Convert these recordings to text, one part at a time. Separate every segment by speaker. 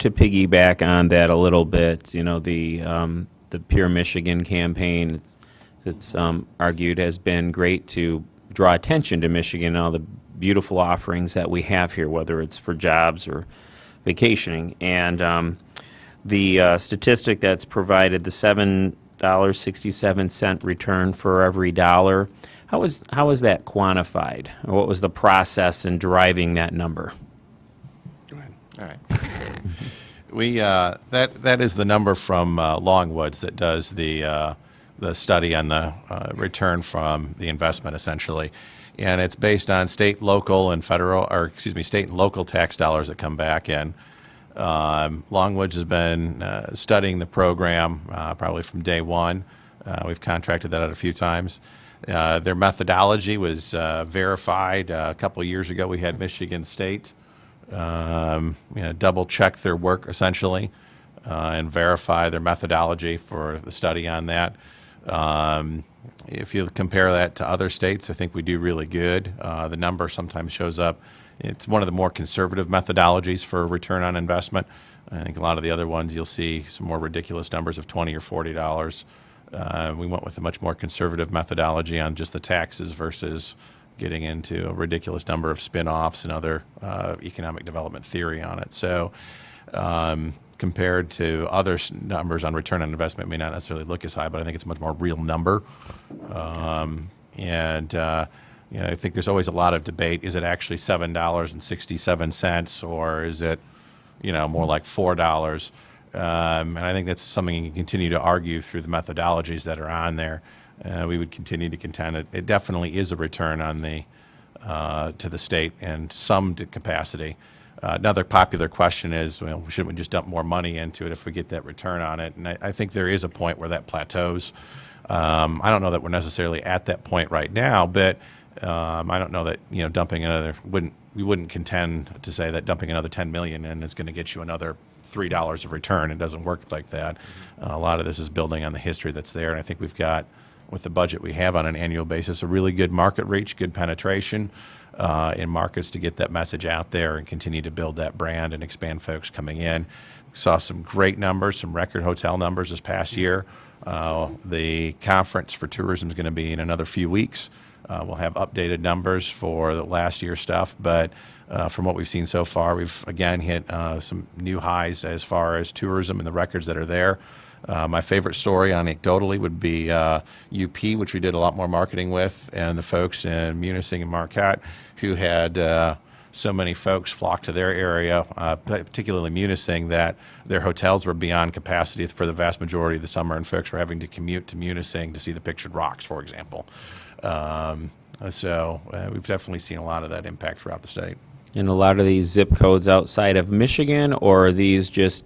Speaker 1: to piggyback on that a little bit, the Pure Michigan campaign, it's argued has been great to draw attention to Michigan and all the beautiful offerings that we have here, whether it's for jobs or vacationing. And the statistic that's provided, the $7.67 return for every dollar, how is that quantified? Or what was the process in driving that number?
Speaker 2: Go ahead.
Speaker 3: All right. That is the number from Longwoods that does the study on the return from the investment, essentially, and it's based on state, local, and state and local tax dollars that come back in. Longwoods has been studying the program probably from day one. We've contracted that out a few times. Their methodology was verified a couple of years ago. We had Michigan State double check their work essentially and verify their methodology for the study on that. If you compare that to other states, I think we do really good. The number sometimes shows up. It's one of the more conservative methodologies for return on investment. I think a lot of the other ones you'll see some more ridiculous numbers of $20 or $40. We went with a much more conservative methodology on just the taxes versus getting into a ridiculous number of spin-offs and other economic development theory on it. So compared to other numbers on return on investment, it may not necessarily look as high, but I think it's a much more real number. I think there's always a lot of debate. Is it actually $7.67 or is it, more like $4? And I think that's something you can continue to argue through the methodologies that are on there. We would continue to contend it definitely is a return on the to the state and some capacity. Another popular question is, shouldn't we just dump more money into it if we get that return on it? And I think there is a point where that plateaus. I don't know that we're necessarily at that point right now, but I don't know that dumping another we wouldn't contend to say that dumping another $10 million in is going to get you another $3 of return. It doesn't work like that. A lot of this is building on the history that's there, and I think we've got, with the budget we have on an annual basis, a really good market reach, good penetration in markets to get that message out there and continue to build that brand and expand folks coming in. Saw some great numbers, some record hotel numbers this past year. The conference for tourism is going to be in another few weeks. We'll have updated numbers for the last year's stuff, but from what we've seen so far, we've again hit some new highs as far as tourism and the records that are there. My favorite story anecdotally would be UP, which we did a lot more marketing with, and the folks in Munising and Marquette who had so many folks flock to their area, particularly Munising, that their hotels were beyond capacity for the vast majority of the summer, and folks were having to commute to Munising to see the pictured rocks, for example. So we've definitely seen a lot of that impact throughout the state.
Speaker 1: And a lot of these zip codes outside of Michigan, or are these just,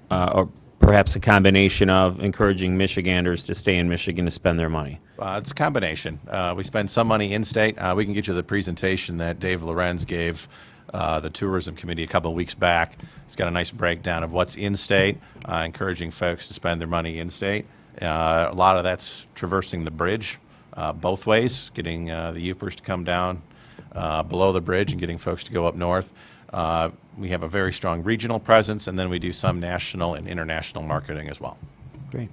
Speaker 1: or perhaps a combination of encouraging Michiganders to stay in Michigan to spend their money?
Speaker 3: It's a combination. We spend some money in-state. We can get you the presentation that Dave Lorenz gave the Tourism Committee a couple of weeks back. It's got a nice breakdown of what's in-state, encouraging folks to spend their money in-state. A lot of that's traversing the bridge both ways, getting the Upers to come down below the bridge and getting folks to go up north. We have a very strong regional presence, and then we do some national and international marketing as well.
Speaker 1: Great.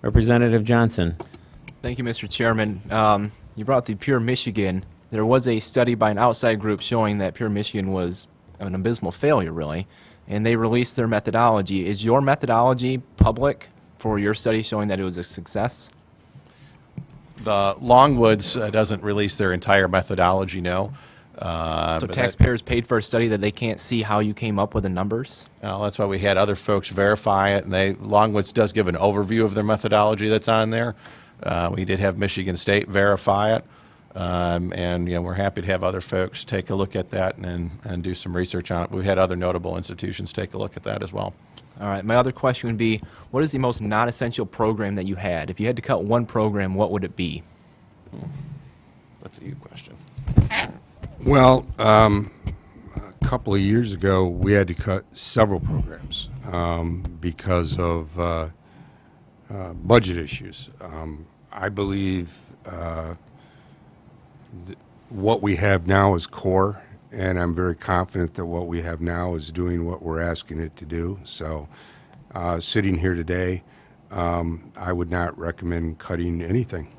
Speaker 1: Representative Johnson.
Speaker 4: Thank you, Mr. Chairman. You brought the Pure Michigan. There was a study by an outside group showing that Pure Michigan was an abysmal failure, really, and they released their methodology. Is your methodology public for your study showing that it was a success?
Speaker 3: The Longwoods doesn't release their entire methodology, no.
Speaker 4: So taxpayers paid for a study that they can't see how you came up with the numbers?
Speaker 3: That's why we had other folks verify it, and Longwoods does give an overview of their methodology that's on there. We did have Michigan State verify it, and we're happy to have other folks take a look at that and do some research on it. We've had other notable institutions take a look at that as well.
Speaker 4: All right. My other question would be, what is the most non-essential program that you had? If you had to cut one program, what would it be?
Speaker 3: That's a you question.
Speaker 2: Well, a couple of years ago, we had to cut several programs because of budget issues. I believe what we have now is core, and I'm very confident that what we have now is doing what we're asking it to do. So, sitting here today, I would not recommend cutting anything.